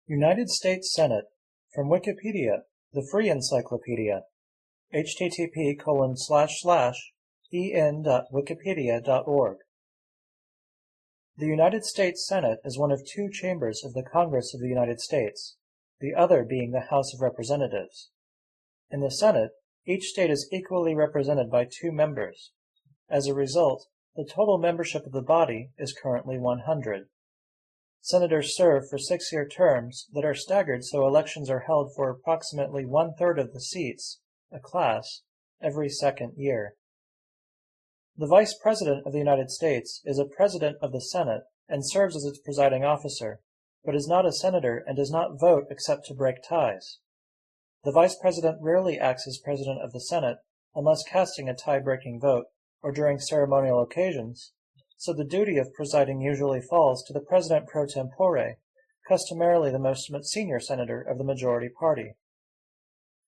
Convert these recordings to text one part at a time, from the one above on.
United States Senate, from Wikipedia, the free encyclopedia, http://en.wikipedia.org. The United States Senate is one of two chambers of the Congress of the United States, the other being the House of Representatives. In the Senate, each state is equally represented by two members. As a result, the total membership of the body is currently 100. Senators serve for 6-year terms that are staggered so elections are held for approximately 1/3 of the seats, a class, every second year. The Vice President of the United States is a President of the Senate and serves as its presiding officer, but is not a senator and does not vote except to break ties. The Vice President rarely acts as President of the Senate unless casting a tie-breaking vote or during ceremonial occasions, so the duty of presiding usually falls to the President pro tempore, customarily the most senior senator of the majority party.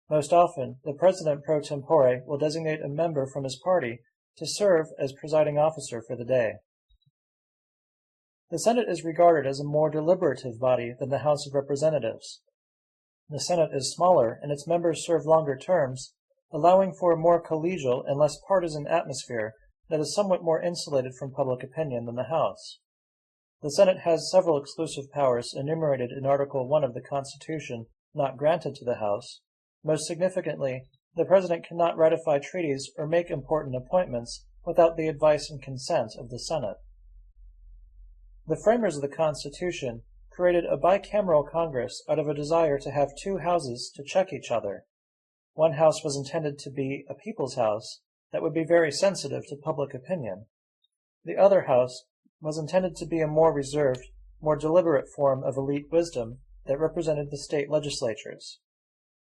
Most often, the President pro tempore will designate a member from his party to serve as presiding officer for the day. The Senate is regarded as a more deliberative body than the House of Representatives. The Senate is smaller and its members serve longer terms, allowing for a more collegial and less partisan atmosphere that is somewhat more insulated from public opinion than the House. The Senate has several exclusive powers enumerated in Article 1 of the Constitution not granted to the House. Most significantly, the President cannot ratify treaties or make important appointments without the advice and consent of the Senate. The framers of the Constitution created a bicameral Congress out of a desire to have two houses to check each other. One house was intended to be a people's house that would be very sensitive to public opinion. The other house was intended to be a more reserved, more deliberate form of elite wisdom that represented the state legislatures.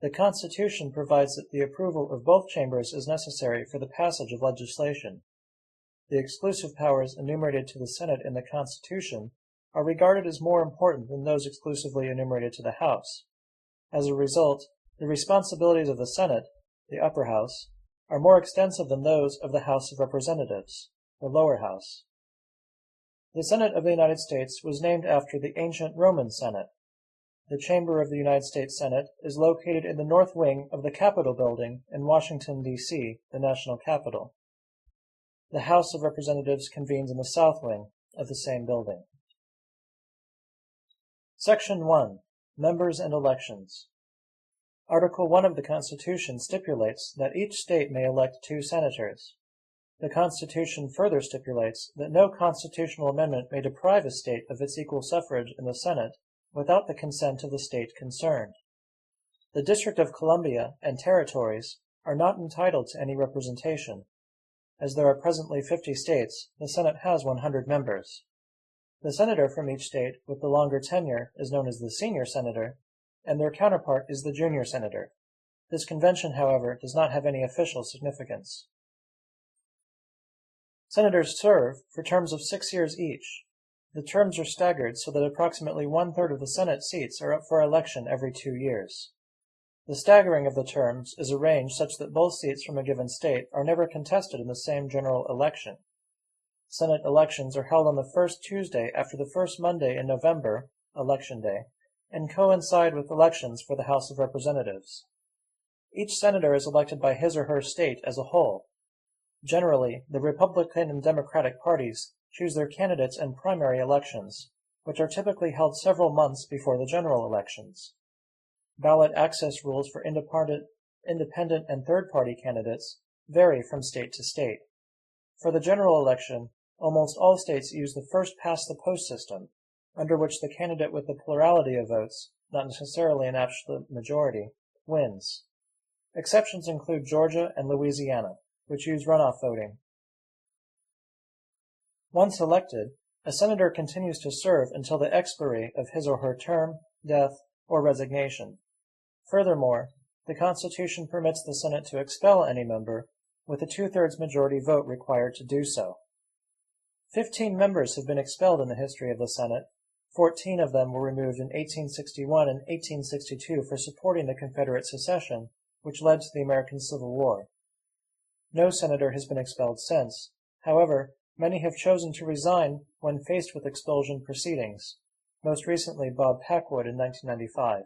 The Constitution provides that the approval of both chambers is necessary for the passage of legislation. The exclusive powers enumerated to the Senate in the Constitution are regarded as more important than those exclusively enumerated to the House. As a result, the responsibilities of the Senate, the upper house, are more extensive than those of the House of Representatives, the lower house. The Senate of the United States was named after the ancient Roman Senate. The chamber of the United States Senate is located in the north wing of the Capitol building in Washington, D.C., the national capital. The House of Representatives convenes in the south wing of the same building. Section 1. Members and Elections. Article 1 of the Constitution stipulates that each state may elect 2 senators. The Constitution further stipulates that no constitutional amendment may deprive a state of its equal suffrage in the Senate without the consent of the state concerned. The District of Columbia and territories are not entitled to any representation. As there are presently 50 states, the Senate has 100 members. The senator from each state with the longer tenure is known as the senior senator, and their counterpart is the junior senator. This convention, however, does not have any official significance. Senators serve for terms of 6 years each. The terms are staggered so that approximately 1/3 of the Senate seats are up for election every 2 years. The staggering of the terms is arranged such that both seats from a given state are never contested in the same general election. Senate elections are held on the first Tuesday after the first Monday in November, Election Day, and coincide with elections for the House of Representatives. Each senator is elected by his or her state as a whole. Generally, the Republican and Democratic parties choose their candidates in primary elections, which are typically held several months before the general elections. Ballot access rules for independent and third-party candidates vary from state to state. For the general election, almost all states use the first-past-the-post system, under which the candidate with the plurality of votes, not necessarily an absolute majority, wins. Exceptions include Georgia and Louisiana, which use runoff voting. Once elected, a senator continues to serve until the expiry of his or her term, death, or resignation. Furthermore, the Constitution permits the Senate to expel any member, with a 2/3 majority vote required to do so. 15 members have been expelled in the history of the Senate. 14 of them were removed in 1861 and 1862 for supporting the Confederate secession, which led to the American Civil War. No senator has been expelled since. However, many have chosen to resign when faced with expulsion proceedings. most recently Bob Packwood in 1995.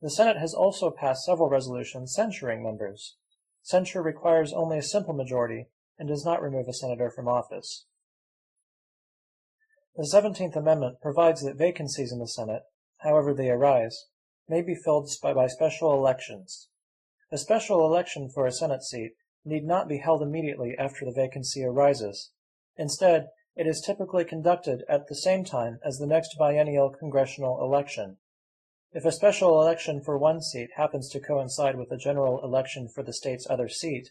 The Senate has also passed several resolutions censuring members. Censure requires only a simple majority and does not remove a senator from office. The 17th Amendment provides that vacancies in the Senate, however they arise, may be filled by special elections. A special election for a Senate seat need not be held immediately after the vacancy arises. Instead, it is typically conducted at the same time as the next biennial congressional election. If a special election for one seat happens to coincide with a general election for the state's other seat,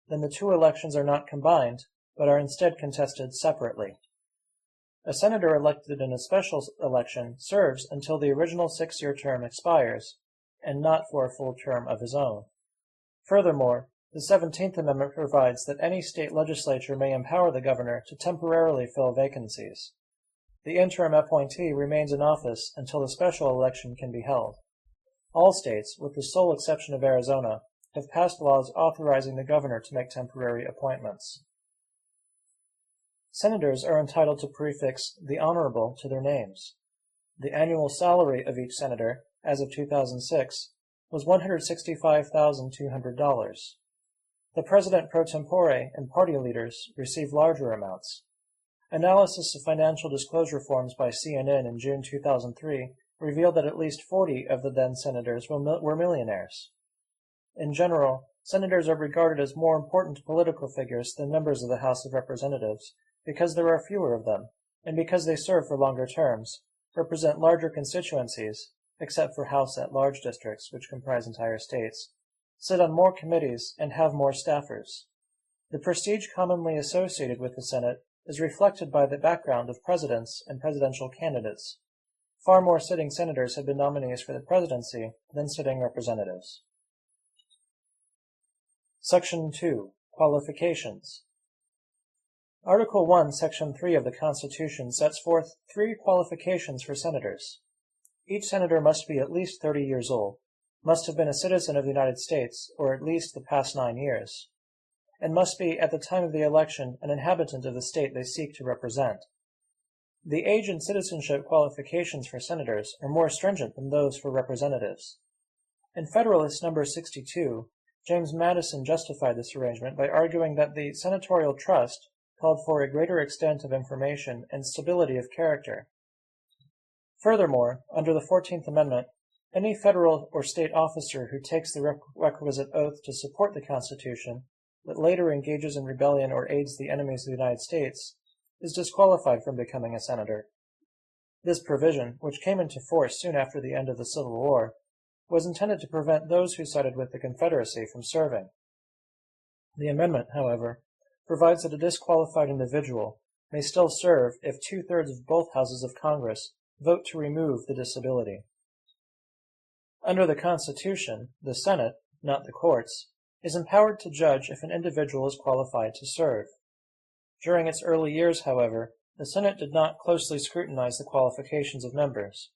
then the two elections are not combined, but are instead contested separately. A senator elected in a special election serves until the original 6-year term expires, and not for a full term of his own. Furthermore, the 17th Amendment provides that any state legislature may empower the governor to temporarily fill vacancies. The interim appointee remains in office until the special election can be held. All states, with the sole exception of Arizona, have passed laws authorizing the governor to make temporary appointments. Senators are entitled to prefix "the Honorable" to their names. The annual salary of each senator, as of 2006, was $165,200. The president pro tempore and party leaders receive larger amounts. Analysis of financial disclosure forms by CNN in June 2003 revealed that at least 40 of the then senators were millionaires. In general, senators are regarded as more important political figures than members of the House of Representatives because there are fewer of them, and because they serve for longer terms, represent larger constituencies, except for House at-large districts, which comprise entire states, sit on more committees, and have more staffers. The prestige commonly associated with the Senate is reflected by the background of presidents and presidential candidates. Far more sitting senators have been nominees for the presidency than sitting representatives. Section 2. Qualifications. Article 1, Section 3 of the Constitution sets forth 3 qualifications for senators. Each senator must be at least 30 years old, must have been a citizen of the United States, or at least the past 9 years, and must be, at the time of the election, an inhabitant of the state they seek to represent. The age and citizenship qualifications for senators are more stringent than those for representatives. In Federalist No. 62, James Madison justified this arrangement by arguing that the senatorial trust called for a greater extent of information and stability of character. Furthermore, under the 14th Amendment, any federal or state officer who takes the requisite oath to support the Constitution, but later engages in rebellion or aids the enemies of the United States, is disqualified from becoming a senator. This provision, which came into force soon after the end of the Civil War, was intended to prevent those who sided with the Confederacy from serving. The amendment, however, provides that a disqualified individual may still serve if 2/3 of both houses of Congress vote to remove the disability. Under the Constitution, the Senate, not the courts, is empowered to judge if an individual is qualified to serve. During its early years, however, the Senate did not closely scrutinize the qualifications of members.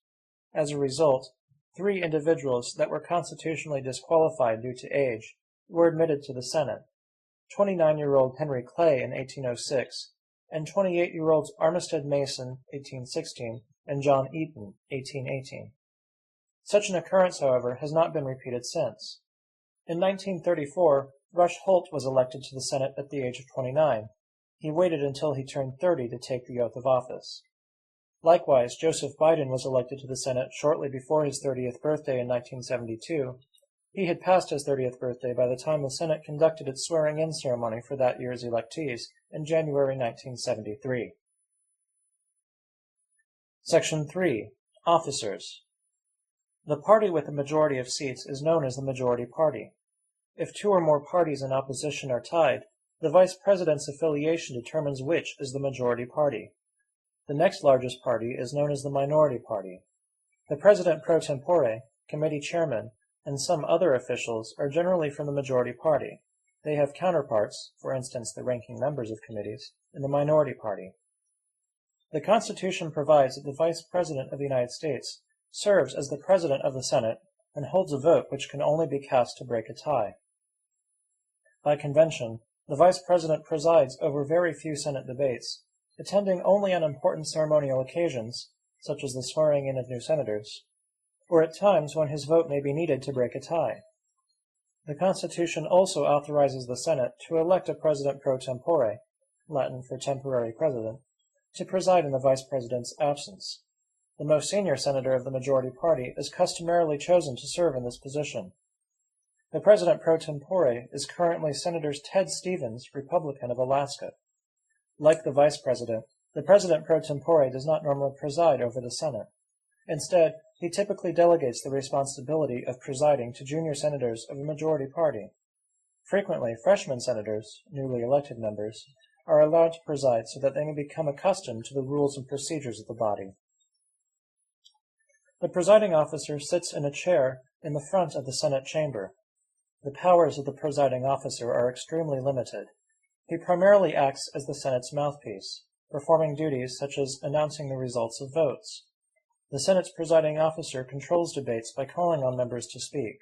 As a result, 3 individuals that were constitutionally disqualified due to age were admitted to the Senate: 29-year-old Henry Clay in 1806, and 28-year-olds Armistead Mason, 1816, and John Eaton, 1818. Such an occurrence, however, has not been repeated since. In 1934, Rush Holt was elected to the Senate at the age of 29. He waited until he turned 30 to take the oath of office. Likewise, Joseph Biden was elected to the Senate shortly before his 30th birthday in 1972. He had passed his 30th birthday by the time the Senate conducted its swearing-in ceremony for that year's electees in January 1973. Section 3. Officers. The party with a majority of seats is known as the majority party. If 2 or more parties in opposition are tied, the vice president's affiliation determines which is the majority party. The next largest party is known as the minority party. The president pro tempore, committee chairman, and some other officials are generally from the majority party. They have counterparts, for instance the ranking members of committees, in the minority party. The Constitution provides that the Vice President of the United States serves as the President of the Senate and holds a vote which can only be cast to break a tie. By convention, the Vice President presides over very few Senate debates, attending only on important ceremonial occasions, such as the swearing in of new senators, or at times when his vote may be needed to break a tie. The Constitution also authorizes the Senate to elect a president pro tempore, Latin for temporary president, to preside in the vice president's absence. The most senior senator of the majority party is customarily chosen to serve in this position. The president pro tempore is currently Senator Ted Stevens, Republican of Alaska. Like the vice president, the president pro tempore does not normally preside over the Senate. Instead, he typically delegates the responsibility of presiding to junior senators of a majority party. Frequently, freshman senators, newly elected members, are allowed to preside so that they may become accustomed to the rules and procedures of the body. The presiding officer sits in a chair in the front of the Senate chamber. The powers of the presiding officer are extremely limited. He primarily acts as the Senate's mouthpiece, performing duties such as announcing the results of votes. The Senate's presiding officer controls debates by calling on members to speak.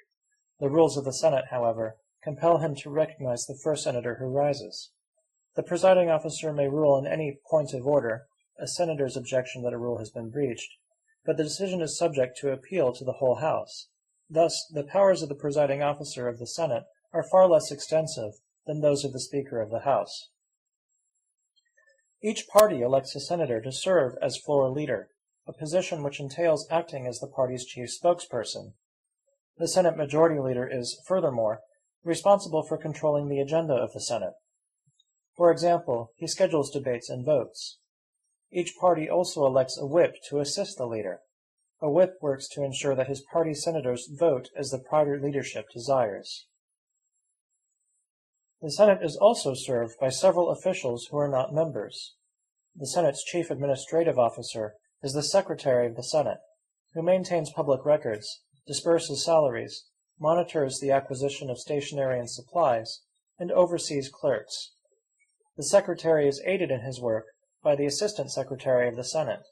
The rules of the Senate, however, compel him to recognize the first senator who rises. The presiding officer may rule in any point of order, a senator's objection that a rule has been breached, but the decision is subject to appeal to the whole House. Thus, the powers of the presiding officer of the Senate are far less extensive than those of the Speaker of the House. Each party elects a senator to serve as floor leader, a position which entails acting as the party's chief spokesperson. The Senate Majority Leader is, furthermore, responsible for controlling the agenda of the Senate. For example, he schedules debates and votes. Each party also elects a whip to assist the leader. A whip works to ensure that his party's senators vote as the party leadership desires. The Senate is also served by several officials who are not members. The Senate's chief administrative officer is the Secretary of the Senate, who maintains public records, disperses salaries, monitors the acquisition of stationery and supplies, and oversees clerks. The Secretary is aided in his work by the Assistant Secretary of the Senate.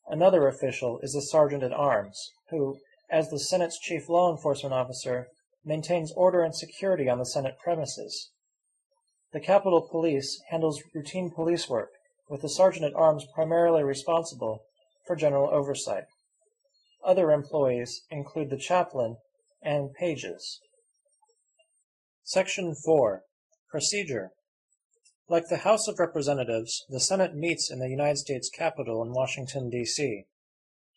Another official is the Sergeant-at-Arms, who, as the Senate's chief law enforcement officer, maintains order and security on the Senate premises. The Capitol Police handles routine police work, with the Sergeant-at-Arms primarily responsible for general oversight. Other employees include the chaplain and pages. Section 4. Procedure. Like the House of Representatives, the Senate meets in the United States Capitol in Washington, D.C.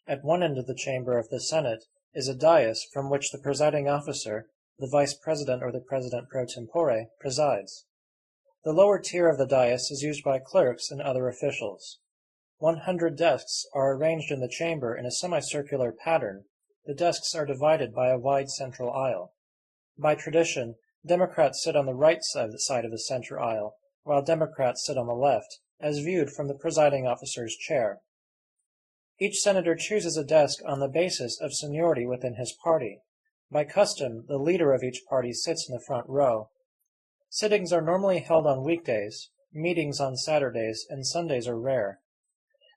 At one end of the chamber of the Senate is a dais from which the presiding officer, the vice president or the president pro tempore, presides. The lower tier of the dais is used by clerks and other officials. 100 desks are arranged in the chamber in a semicircular pattern. The desks are divided by a wide central aisle. By tradition, Democrats sit on the right side of the center aisle, while Democrats sit on the left, as viewed from the presiding officer's chair. Each senator chooses a desk on the basis of seniority within his party. By custom, the leader of each party sits in the front row. Sittings are normally held on weekdays, meetings on Saturdays, and Sundays are rare.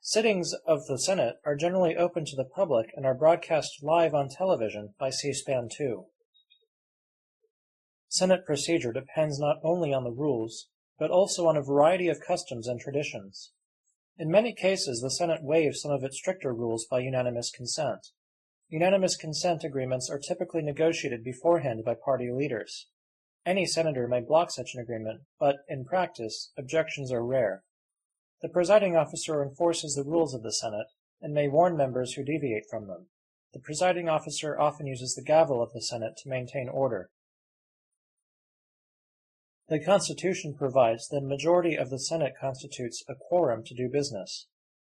Sittings of the Senate are generally open to the public and are broadcast live on television by C-SPAN 2. Senate procedure depends not only on the rules, but also on a variety of customs and traditions. In many cases, the Senate waives some of its stricter rules by unanimous consent. Unanimous consent agreements are typically negotiated beforehand by party leaders. Any senator may block such an agreement, but, in practice, objections are rare. The presiding officer enforces the rules of the Senate and may warn members who deviate from them. The presiding officer often uses the gavel of the Senate to maintain order. The Constitution provides that a majority of the Senate constitutes a quorum to do business.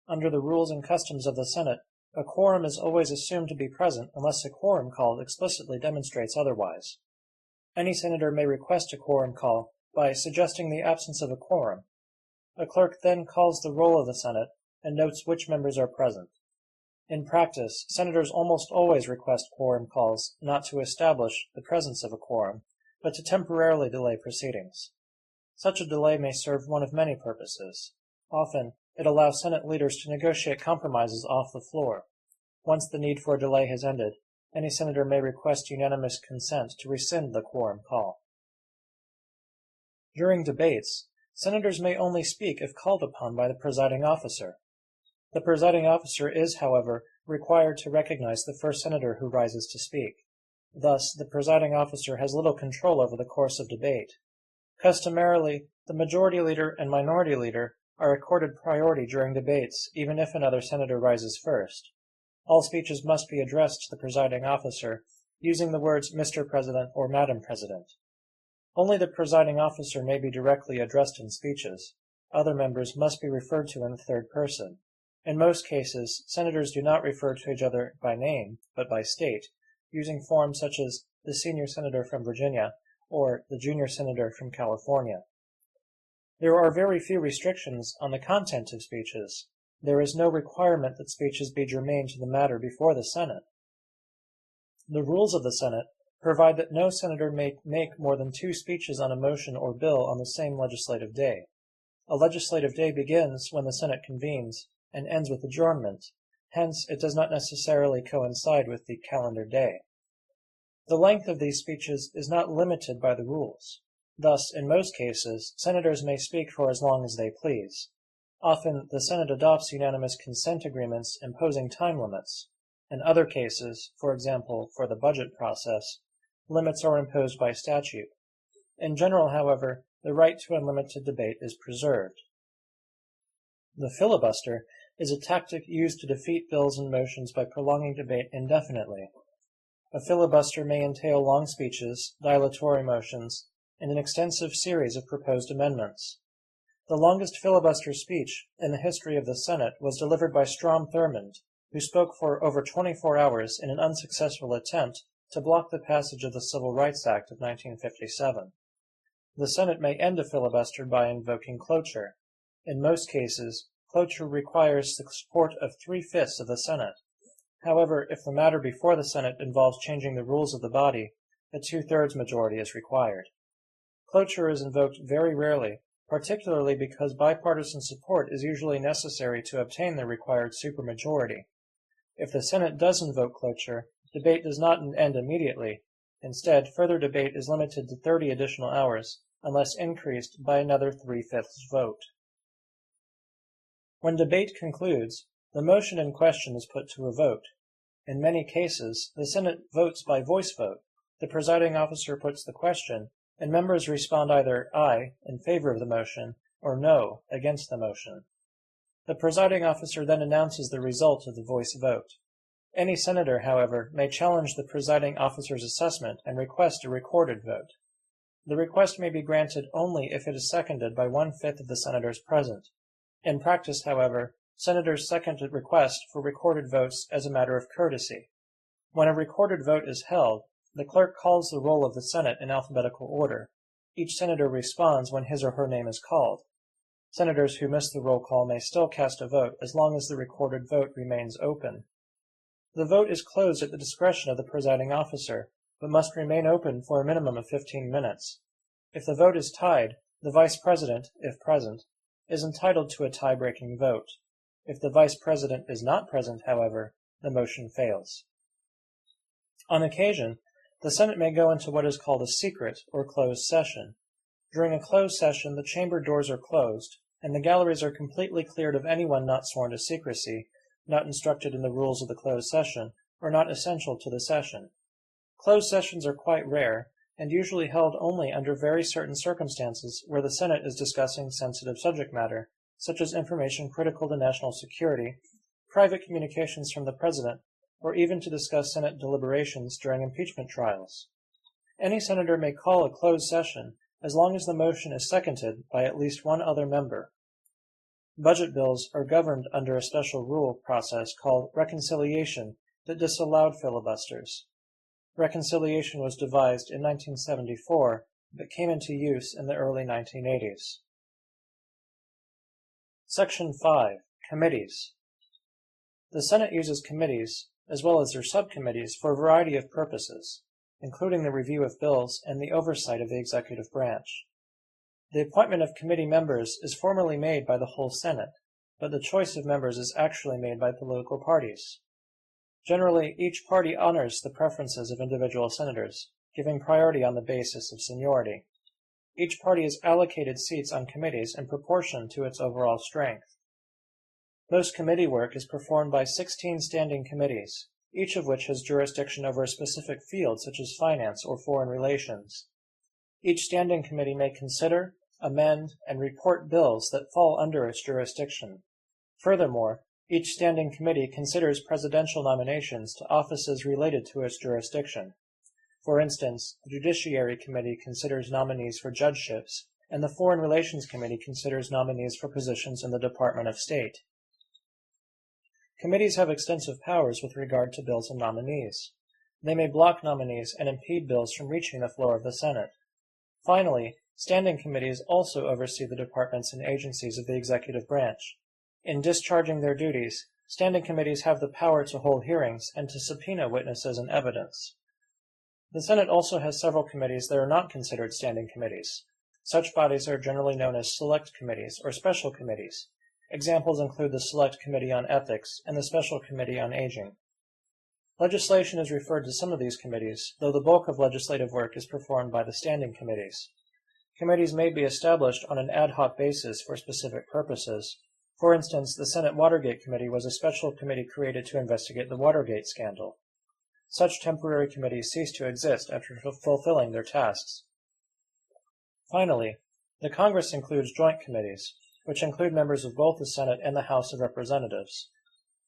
Under the rules and customs of the Senate, a quorum is always assumed to be present unless a quorum call explicitly demonstrates otherwise. Any senator may request a quorum call by suggesting the absence of a quorum. A clerk then calls the roll of the Senate and notes which members are present. In practice, senators almost always request quorum calls not to establish the presence of a quorum, but to temporarily delay proceedings. Such a delay may serve one of many purposes. Often, it allows Senate leaders to negotiate compromises off the floor. Once the need for a delay has ended, any senator may request unanimous consent to rescind the quorum call. During debates, senators may only speak if called upon by the presiding officer. The presiding officer is, however, required to recognize the first senator who rises to speak. Thus, the presiding officer has little control over the course of debate. Customarily, the majority leader and minority leader are accorded priority during debates, even if another senator rises first. All speeches must be addressed to the presiding officer, using the words Mr. President or Madam President. Only the presiding officer may be directly addressed in speeches. Other members must be referred to in the third person. In most cases, senators do not refer to each other by name, but by state, using forms such as the senior senator from Virginia or the junior senator from California. There are very few restrictions on the content of speeches. There is no requirement that speeches be germane to the matter before the Senate. The rules of the Senate provide that no senator may make more than 2 speeches on a motion or bill on the same legislative day. A legislative day begins when the Senate convenes and ends with adjournment. Hence, it does not necessarily coincide with the calendar day. The length of these speeches is not limited by the rules. Thus, in most cases, senators may speak for as long as they please. Often, the Senate adopts unanimous consent agreements imposing time limits. In other cases, for example, for the budget process, limits are imposed by statute. In general, however, the right to unlimited debate is preserved. The filibuster is a tactic used to defeat bills and motions by prolonging debate indefinitely. A filibuster may entail long speeches, dilatory motions, and an extensive series of proposed amendments. The longest filibuster speech in the history of the Senate was delivered by Strom Thurmond, who spoke for over 24 hours in an unsuccessful attempt to block the passage of the Civil Rights Act of 1957. The Senate may end a filibuster by invoking cloture. In most cases, cloture requires the support of 3/5 of the Senate. However, if the matter before the Senate involves changing the rules of the body, a 2/3 majority is required. Cloture is invoked very rarely, particularly because bipartisan support is usually necessary to obtain the required supermajority. If the Senate does invoke cloture, debate does not end immediately. Instead, further debate is limited to 30 additional hours, unless increased by another 3/5 vote. When debate concludes, the motion in question is put to a vote. In many cases, the Senate votes by voice vote. The presiding officer puts the question, and members respond either aye, in favor of the motion, or no, against the motion. The presiding officer then announces the result of the voice vote. Any senator, however, may challenge the presiding officer's assessment and request a recorded vote. The request may be granted only if it is seconded by 1/5 of the senators present. In practice, however, senators second a request for recorded votes as a matter of courtesy. When a recorded vote is held, the clerk calls the roll of the Senate in alphabetical order. Each senator responds when his or her name is called. Senators who miss the roll call may still cast a vote as long as the recorded vote remains open. The vote is closed at the discretion of the presiding officer, but must remain open for a minimum of 15 minutes. If the vote is tied, the vice president, if present, is entitled to a tie-breaking vote. If the vice president is not present, however, the motion fails. On occasion, the Senate may go into what is called a secret or closed session. During a closed session, the chamber doors are closed, and the galleries are completely cleared of anyone not sworn to secrecy, not instructed in the rules of the closed session, or not essential to the session. Closed sessions are quite rare, and usually held only under very certain circumstances where the Senate is discussing sensitive subject matter, such as information critical to national security, private communications from the President, or even to discuss Senate deliberations during impeachment trials. Any senator may call a closed session as long as the motion is seconded by at least one other member. Budget bills are governed under a special rule process called reconciliation that disallowed filibusters. Reconciliation was devised in 1974, but came into use in the early 1980s. Section 5. Committees. The Senate uses committees, as well as their subcommittees, for a variety of purposes, including the review of bills and the oversight of the executive branch. The appointment of committee members is formally made by the whole Senate, but the choice of members is actually made by political parties. Generally, each party honors the preferences of individual senators, giving priority on the basis of seniority. Each party is allocated seats on committees in proportion to its overall strength. Most committee work is performed by 16 standing committees, each of which has jurisdiction over a specific field such as finance or foreign relations. Each standing committee may consider, amend, and report bills that fall under its jurisdiction. Furthermore, each standing committee considers presidential nominations to offices related to its jurisdiction. For instance, the Judiciary Committee considers nominees for judgeships, and the Foreign Relations Committee considers nominees for positions in the Department of State. Committees have extensive powers with regard to bills and nominees. They may block nominees and impede bills from reaching the floor of the Senate. Finally, standing committees also oversee the departments and agencies of the executive branch. In discharging their duties, standing committees have the power to hold hearings and to subpoena witnesses and evidence. The Senate also has several committees that are not considered standing committees. Such bodies are generally known as select committees or special committees. Examples include the Select Committee on Ethics and the Special Committee on Aging. Legislation is referred to some of these committees, though the bulk of legislative work is performed by the standing committees. Committees may be established on an ad hoc basis for specific purposes. For instance, the Senate Watergate Committee was a special committee created to investigate the Watergate scandal. Such temporary committees cease to exist after fulfilling their tasks. Finally, the Congress includes joint committees, which include members of both the Senate and the House of Representatives.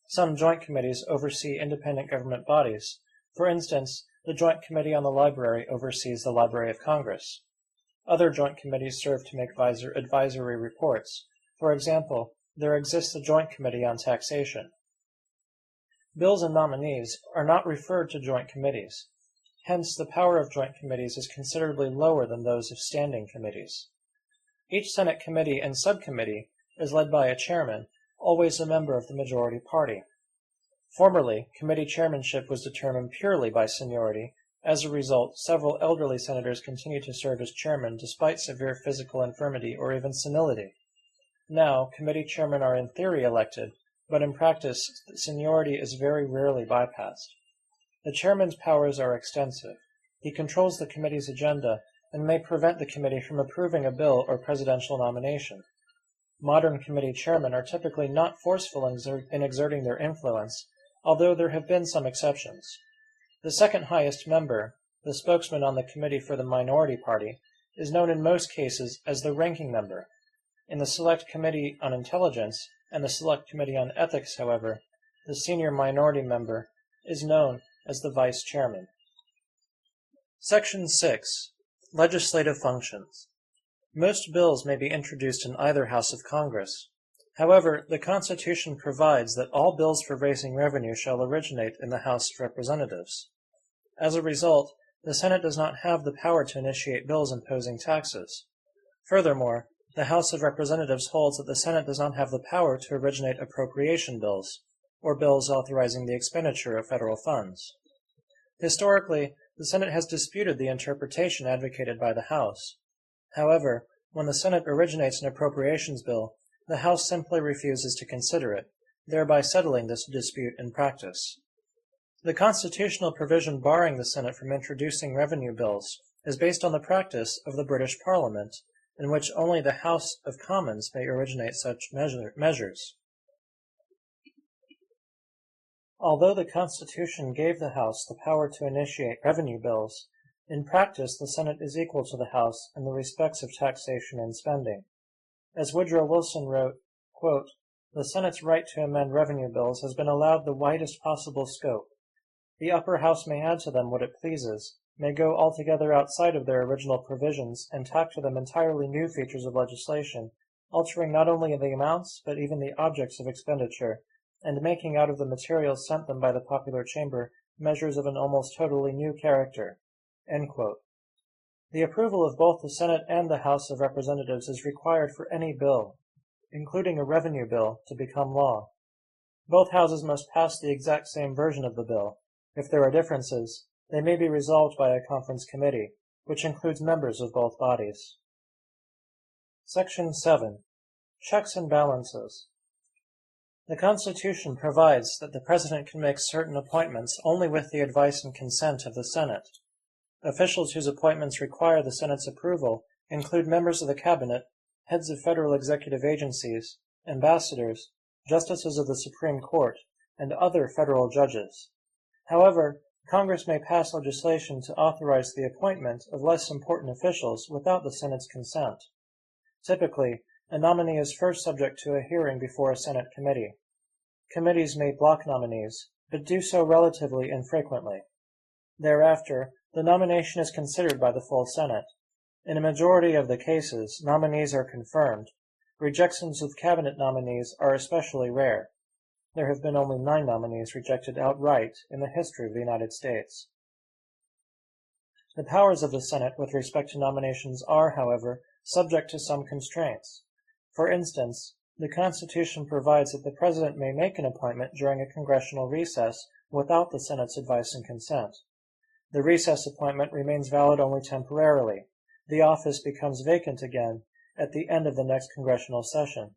Some joint committees oversee independent government bodies. For instance, the Joint Committee on the Library oversees the Library of Congress. Other joint committees serve to make advisory reports. For example, there exists a Joint Committee on Taxation. Bills and nominees are not referred to joint committees. Hence, the power of joint committees is considerably lower than those of standing committees. Each Senate committee and subcommittee is led by a chairman, always a member of the majority party. Formerly, committee chairmanship was determined purely by seniority. As a result, several elderly senators continue to serve as chairman despite severe physical infirmity or even senility. Now, committee chairmen are in theory elected, but in practice, seniority is very rarely bypassed. The chairman's powers are extensive. He controls the committee's agenda and may prevent the committee from approving a bill or presidential nomination. Modern committee chairmen are typically not forceful in exerting their influence, although there have been some exceptions. The second highest member, the spokesman on the committee for the minority party, is known in most cases as the ranking member. In the Select Committee on Intelligence and the Select Committee on Ethics, however, the senior minority member is known as the vice chairman. Section 6. Legislative Functions. Most bills may be introduced in either house of Congress. However, the Constitution provides that all bills for raising revenue shall originate in the House of Representatives. As a result, the Senate does not have the power to initiate bills imposing taxes. Furthermore, the House of Representatives holds that the Senate does not have the power to originate appropriation bills, or bills authorizing the expenditure of federal funds. Historically, the Senate has disputed the interpretation advocated by the House. However, when the Senate originates an appropriations bill, the House simply refuses to consider it, thereby settling this dispute in practice. The constitutional provision barring the Senate from introducing revenue bills is based on the practice of the British Parliament, in which only the House of Commons may originate such measures. Although the Constitution gave the House the power to initiate revenue bills, in practice the Senate is equal to the House in the respects of taxation and spending. As Woodrow Wilson wrote, quote, "The Senate's right to amend revenue bills has been allowed the widest possible scope. The upper house may add to them what it pleases, may go altogether outside of their original provisions and tack to them entirely new features of legislation, altering not only the amounts but even the objects of expenditure, and making out of the materials sent them by the popular chamber measures of an almost totally new character." End quote. The approval of both the Senate and the House of Representatives is required for any bill, including a revenue bill, to become law. Both houses must pass the exact same version of the bill. If there are differences, they may be resolved by a conference committee, which includes members of both bodies. Section 7. Checks and balances. The Constitution provides that the President can make certain appointments only with the advice and consent of the Senate. Officials whose appointments require the Senate's approval include members of the Cabinet, heads of federal executive agencies, ambassadors, justices of the Supreme Court, and other federal judges. However, Congress may pass legislation to authorize the appointment of less important officials without the Senate's consent. Typically, a nominee is first subject to a hearing before a Senate committee. Committees may block nominees, but do so relatively infrequently. Thereafter, the nomination is considered by the full Senate. In a majority of the cases, nominees are confirmed. Rejections of cabinet nominees are especially rare. There have been only 9 nominees rejected outright in the history of the United States. The powers of the Senate with respect to nominations are, however, subject to some constraints. For instance, the Constitution provides that the President may make an appointment during a congressional recess without the Senate's advice and consent. The recess appointment remains valid only temporarily. The office becomes vacant again at the end of the next congressional session.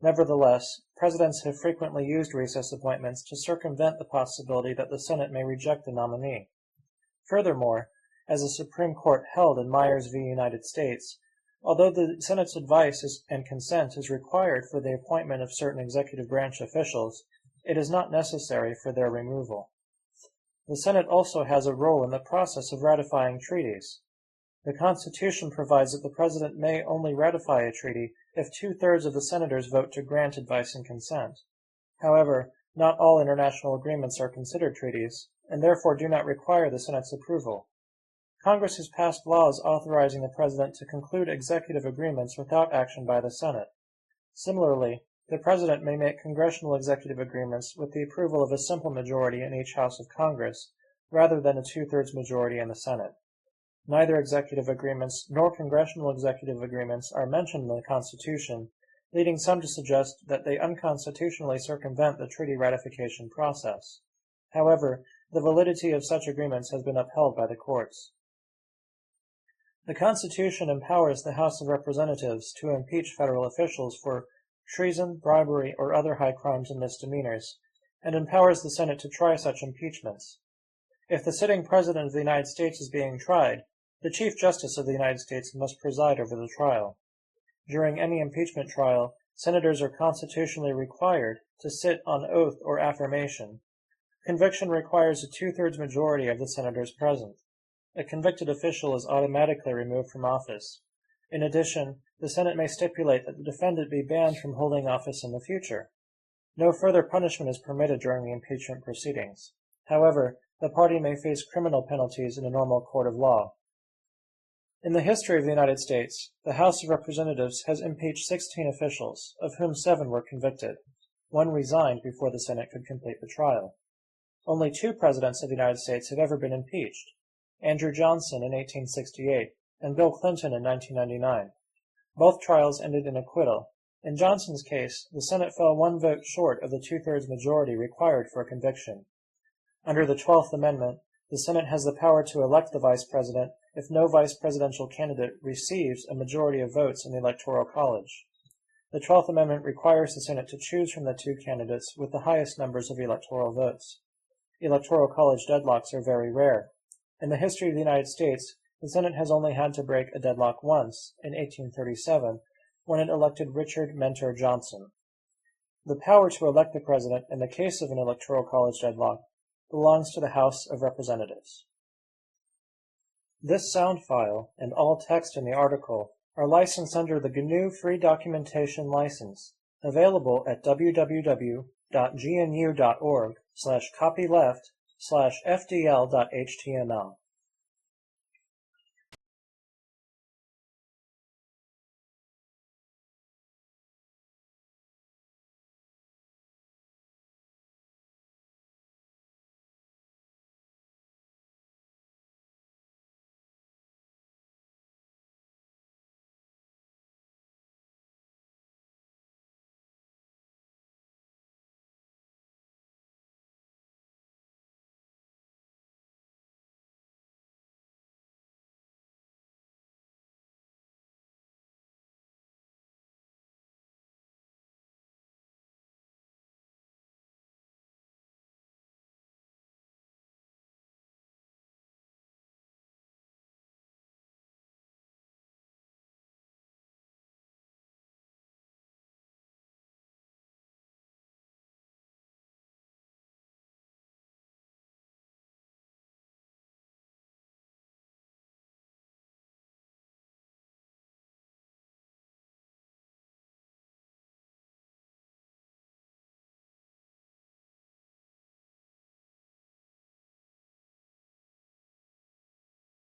Nevertheless, presidents have frequently used recess appointments to circumvent the possibility that the Senate may reject the nominee. Furthermore, as the Supreme Court held in Myers v. United States, although the Senate's advice and consent is required for the appointment of certain executive branch officials, it is not necessary for their removal. The Senate also has a role in the process of ratifying treaties. The Constitution provides that the President may only ratify a treaty if 2/3 of the senators vote to grant advice and consent. However, not all international agreements are considered treaties, and therefore do not require the Senate's approval. Congress has passed laws authorizing the President to conclude executive agreements without action by the Senate. Similarly, the President may make congressional executive agreements with the approval of a simple majority in each House of Congress, rather than a 2/3 majority in the Senate. Neither executive agreements nor congressional executive agreements are mentioned in the Constitution, leading some to suggest that they unconstitutionally circumvent the treaty ratification process. However, the validity of such agreements has been upheld by the courts. The Constitution empowers the House of Representatives to impeach federal officials for treason, bribery, or other high crimes and misdemeanors, and empowers the Senate to try such impeachments. If the sitting President of the United States is being tried, the Chief Justice of the United States must preside over the trial. During any impeachment trial, senators are constitutionally required to sit on oath or affirmation. Conviction requires a 2/3 majority of the senators present. A convicted official is automatically removed from office. In addition, the Senate may stipulate that the defendant be banned from holding office in the future. No further punishment is permitted during the impeachment proceedings. However, the party may face criminal penalties in a normal court of law. In the history of the United States, the House of Representatives has impeached 16 officials, of whom 7 were convicted. 1 resigned before the Senate could complete the trial. Only 2 presidents of the United States have ever been impeached: Andrew Johnson in 1868 and Bill Clinton in 1999. Both trials ended in acquittal. In Johnson's case, the Senate fell 1 vote short of the 2/3 majority required for a conviction. Under the 12th Amendment, the Senate has the power to elect the vice president if no vice presidential candidate receives a majority of votes in the Electoral College. The 12th Amendment requires the Senate to choose from the 2 candidates with the highest numbers of electoral votes. Electoral College deadlocks are very rare. In the history of the United States, the Senate has only had to break a deadlock once, in 1837, when it elected Richard Mentor Johnson. The power to elect the president in the case of an Electoral College deadlock belongs to the House of Representatives. This sound file and all text in the article are licensed under the GNU Free Documentation License, available at www.gnu.org/copyleft/fdl.html.